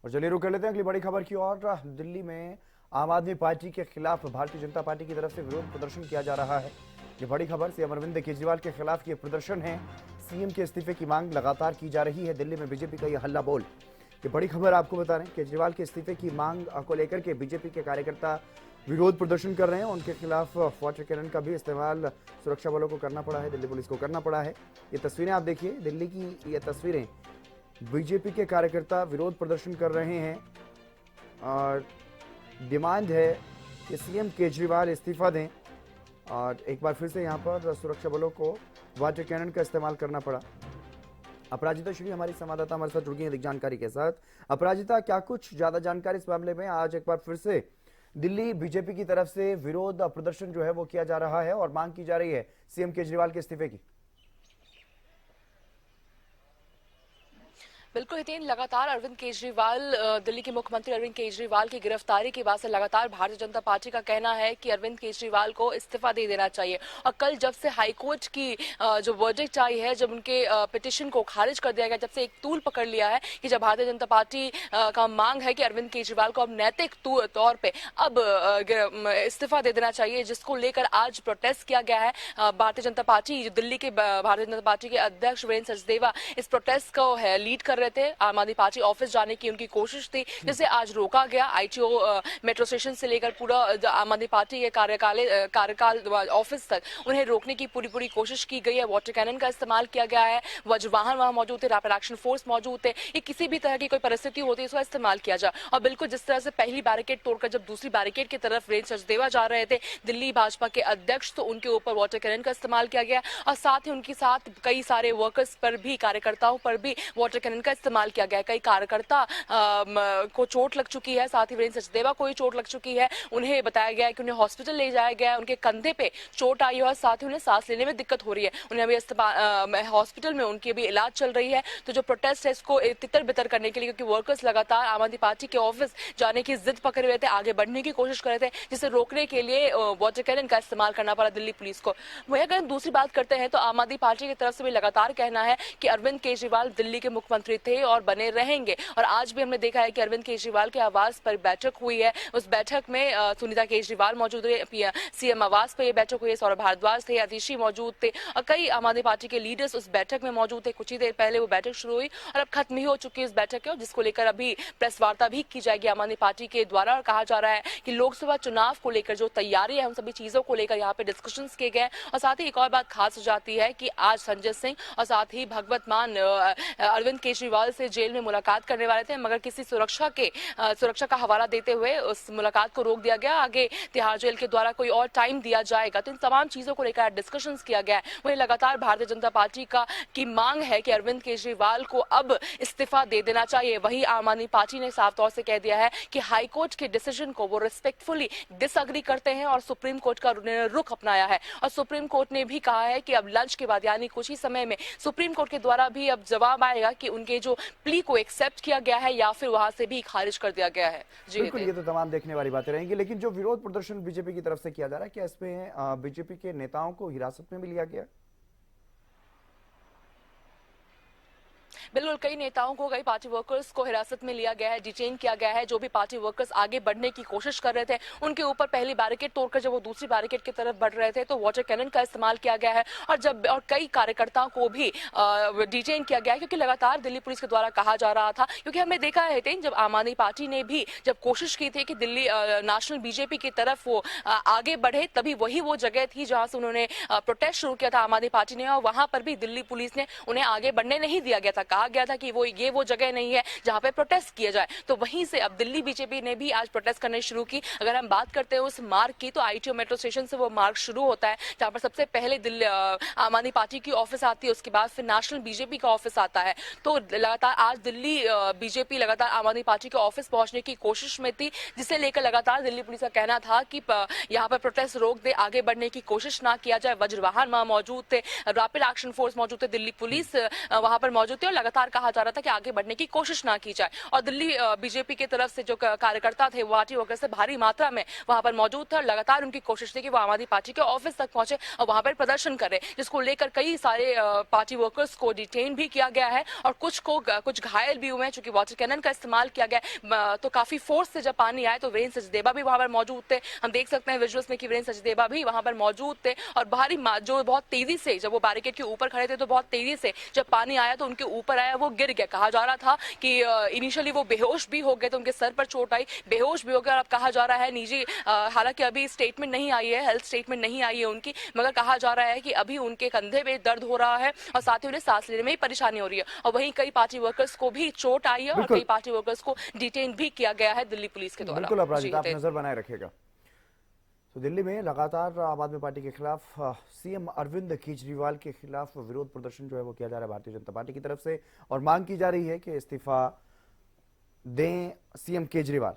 और चलिए रुक कर लेते हैं अगली बड़ी खबर की ओर। दिल्ली में आम आदमी पार्टी के खिलाफ भारतीय जनता पार्टी की तरफ से विरोध प्रदर्शन किया जा रहा है। ये बड़ी खबर सीएम अरविंद केजरीवाल के खिलाफ ये प्रदर्शन है। सीएम के इस्तीफे की मांग लगातार की जा रही है। दिल्ली में बीजेपी का यह हल्ला बोल। ये बड़ी खबर आपको बता रहे हैं, केजरीवाल के इस्तीफे की मांग को लेकर के बीजेपी के कार्यकर्ता विरोध प्रदर्शन कर रहे हैं। उनके खिलाफ वाटर कैनन का भी इस्तेमाल सुरक्षा बलों को करना पड़ा है, दिल्ली पुलिस को करना पड़ा है। ये तस्वीरें आप देखिए, दिल्ली की ये तस्वीरें, बीजेपी के कार्यकर्ता विरोध प्रदर्शन कर रहे हैं और डिमांड है कि सीएम केजरीवाल इस्तीफा दें। और एक बार फिर से यहां पर सुरक्षा बलों को वाटर कैनन का इस्तेमाल करना पड़ा। अपराजिता श्री हमारी संवाददाता हमारे साथ जुड़ गई है अधिक जानकारी के साथ। अपराजिता, क्या कुछ ज्यादा जानकारी इस मामले में? आज एक बार फिर से दिल्ली बीजेपी की तरफ से विरोध प्रदर्शन जो है वो किया जा रहा है और मांग की जा रही है सीएम केजरीवाल के इस्तीफे की। बिल्कुल हितेन, लगातार अरविंद केजरीवाल, दिल्ली के मुख्यमंत्री अरविंद केजरीवाल की गिरफ्तारी के बाद से लगातार भारतीय जनता पार्टी का कहना है कि अरविंद केजरीवाल को इस्तीफा दे देना चाहिए। और कल जब से हाईकोर्ट की जो वर्डिक्ट आई है, जब उनके पिटिशन को खारिज कर दिया गया, जब से एक तूल पकड़ लिया है कि जब भारतीय जनता पार्टी का मांग है कि अरविंद केजरीवाल को अब नैतिक तौर पर अब इस्तीफा दे देना चाहिए, जिसको लेकर आज प्रोटेस्ट किया गया है। भारतीय जनता पार्टी, दिल्ली के भारतीय जनता पार्टी के अध्यक्ष वीरेंद्र सचदेवा इस प्रोटेस्ट को लीड कर रहे थे। आम आदमी पार्टी ऑफिस जाने की उनकी कोशिश थी, जिसे आज रोका गया। आईटीओ मेट्रो स्टेशन से लेकर पूरा आम आदमी पार्टी के कार्यकाल ऑफिस तक उन्हें रोकने की पूरी कोशिश की गई है। वाटर कैनन का इस्तेमाल किया गया है, वज्रवाहन वहां मौजूद थे, रैपिड एक्शन फोर्स मौजूद थे। ये किसी भी तरह की कोई परिस्थिति होती है, इसका इस्तेमाल किया जाए। और बिल्कुल जिस तरह से पहली बैरिकेड तोड़कर जब दूसरी बैरिकेड की तरफ वीरेंद्र सचदेवा जा रहे थे, दिल्ली भाजपा के अध्यक्ष, तो उनके ऊपर वाटर कैनन का इस्तेमाल किया गया और साथ ही उनके साथ कई सारे वर्कर्स पर भी, कार्यकर्ताओं पर भी वाटर कैनन का इस्तेमाल किया गया। कई कार्यकर्ता को चोट लग चुकी है, साथ ही वीरेंद्र सचदेवा को भी चोट लग चुकी है। उन्हें बताया गया है कि उन्हें हॉस्पिटल ले जाया गया है, उनके कंधे पे चोट आई है और साथ ही उन्हें सांस लेने में दिक्कत हो रही है। उन्हें अभी हॉस्पिटल में उनकी अभी इलाज चल रही है। तो जो प्रोटेस्ट है इसको तितर बितर करने के लिए, क्योंकि वर्कर्स लगातार आम आदमी पार्टी के ऑफिस जाने की जिद पकड़े हुए थे, आगे बढ़ने की कोशिश कर रहे थे, जिसे रोकने के लिए वाटर कैनन का इस्तेमाल करना पड़ा दिल्ली पुलिस को। वही अगर दूसरी बात करते हैं तो आम आदमी पार्टी की तरफ से भी लगातार कहना है कि अरविंद केजरीवाल दिल्ली के मुख्यमंत्री थे और बने रहेंगे। और आज भी हमने देखा है कि अरविंद केजरीवाल के आवास पर बैठक हुई है। उस बैठक में सुनीता केजरीवाल मौजूद रहे, सीएम आवास पर यह बैठक हुई है। सौरभ भारद्वाज थे, आतिशी मौजूद थे और कई आम आदमी पार्टी के लीडर्स उस बैठक में मौजूद थे। कुछ ही देर पहले वो बैठक शुरू हुई और अब खत्म ही हो चुकी है इस बैठक के, जिसको लेकर अभी प्रेस वार्ता भी की जाएगी आम आदमी पार्टी के द्वारा। और कहा जा रहा है कि लोकसभा चुनाव को लेकर जो तैयारी है, उन सभी चीजों को लेकर यहाँ पे डिस्कशन किए गए। और साथ ही एक और बात खास हो जाती है कि आज संजय सिंह और साथ ही भगवत मान अरविंद केजरीवाल से जेल में मुलाकात करने वाले थे, मगर किसी सुरक्षा का हवाला देते हुए उस मुलाकात को रोक दिया गया। आगे तिहाड़ जेल के द्वारा कोई और टाइम दिया जाएगा। तो इन तमाम चीजों को लेकर डिस्कशंस किया गया है। वहीं लगातार भारतीय जनता पार्टी की मांग है कि अरविंद केजरीवाल को अब इस्तीफा दे देना चाहिए। वहीं आम आदमी पार्टी ने साफ तौर से कह दिया है कि हाईकोर्ट के डिसीजन को वो रिस्पेक्टफुली डिसएग्री करते हैं और सुप्रीम कोर्ट का रुख अपनाया है। और सुप्रीम कोर्ट ने भी कहा है कि अब लंच के बाद, यानी कुछ ही समय में, सुप्रीम कोर्ट के द्वारा भी अब जवाब आएगा कि उनके जो प्ली को एक्सेप्ट किया गया है या फिर वहां से भी खारिज कर दिया गया है। जी बिल्कुल, ये तो तमाम देखने वाली बातें रहेंगी। लेकिन जो विरोध प्रदर्शन बीजेपी की तरफ से किया जा रहा है, क्या इसमें बीजेपी के नेताओं को हिरासत में भी लिया गया? बिल्कुल, कई नेताओं को, कई पार्टी वर्कर्स को हिरासत में लिया गया है, डिटेन किया गया है। जो भी पार्टी वर्कर्स आगे बढ़ने की कोशिश कर रहे थे, उनके ऊपर पहली बैरिकेड तोड़कर जब वो दूसरी बैरिकेड की तरफ बढ़ रहे थे तो वाटर कैनन का इस्तेमाल किया गया है। और कई कार्यकर्ताओं को भी डिटेन किया गया है, क्योंकि लगातार दिल्ली पुलिस के द्वारा कहा जा रहा था, क्योंकि हमने देखा है जब आम आदमी पार्टी ने भी जब कोशिश की थी कि दिल्ली नेशनल बीजेपी की तरफ वो आगे बढ़े, तभी वही वो जगह थी जहां से उन्होंने प्रोटेस्ट शुरू किया था आम आदमी पार्टी ने। और वहां पर भी दिल्ली पुलिस ने उन्हें आगे बढ़ने नहीं दिया गया था। कहा गया था कि वो जगह नहीं है जहां पे प्रोटेस्ट किया जाए। तो वहीं से अब दिल्ली बीजेपी ने भी आज प्रोटेस्ट करने शुरू की। अगर हम बात करते हैं उस मार्ग की, तो आईटीओ मेट्रो स्टेशन से वो मार्ग शुरू होता है, जहां पर सबसे पहले दिल्ली आम आदमी पार्टी की ऑफिस आती है, उसके बाद फिर नेशनल बीजेपी का ऑफिस आता है। तो लगातार आज दिल्ली बीजेपी लगातार आम आदमी पार्टी के ऑफिस पहुंचने की कोशिश में थी, जिसे लेकर लगातार दिल्ली पुलिस का कहना था कि यहाँ पर प्रोटेस्ट रोक दे, आगे बढ़ने की कोशिश ना किया जाए। वज्रवाहन वहां मौजूद थे, रैपिड एक्शन फोर्स मौजूद थे, दिल्ली पुलिस वहां पर मौजूद थे और लगातार लगातार कहा जा रहा था कि आगे बढ़ने की कोशिश ना की जाए। और दिल्ली बीजेपी की तरफ से जो कार्यकर्ता थे वो पार्टी वर्कर्स से भारी मात्रा में वहां पर मौजूद थे और लगातार उनकी कोशिश थी कि वो आम आदमी पार्टी के ऑफिस तक पहुंचे और वहां पर प्रदर्शन करे, जिसको लेकर कई सारे पार्टी वर्कर्स को डिटेन भी किया गया है और कुछ घायल भी हुए हैं, चूंकि वाटर कैनन का इस्तेमाल किया गया तो काफी फोर्स से जब पानी आया तो वीरेंद्र सचदेवा भी वहां पर मौजूद थे। हम देख सकते हैं विजुअल्स में कि वीरेंद्र सचदेवा भी वहां पर मौजूद थे और जो बहुत तेजी से जब वो बैरिकेड के ऊपर खड़े थे तो बहुत तेजी से जब पानी आया तो उनके ऊपर आया, वो गिर गया। कहा जा रहा था कि इनिशियली वो बेहोश भी हो गए थे, उनके सर पर चोट आई, बेहोश भी हो गए। और अब कहा जा रहा है निजी हालांकि अभी स्टेटमेंट नहीं आई है, हेल्थ स्टेटमेंट नहीं आई है उनकी, मगर कहा जा रहा है कि अभी उनके कंधे में दर्द हो रहा है और साथ ही उन्हें सांस लेने में ही परेशानी हो रही है। और वहीं कई पार्टी वर्कर्स को भी चोट आई है और बिल्कुल कई पार्टी वर्कर्स को डिटेन भी किया गया है दिल्ली पुलिस के द्वारा। बिल्कुल जी, अपराजिता, आप हितेश। नजर बनाए रखिएगा। तो दिल्ली में लगातार आम आदमी पार्टी के खिलाफ सीएम अरविंद केजरीवाल के खिलाफ विरोध प्रदर्शन जो है वो किया जा रहा है भारतीय जनता पार्टी की तरफ से और मांग की जा रही है कि इस्तीफा दें सीएम केजरीवाल।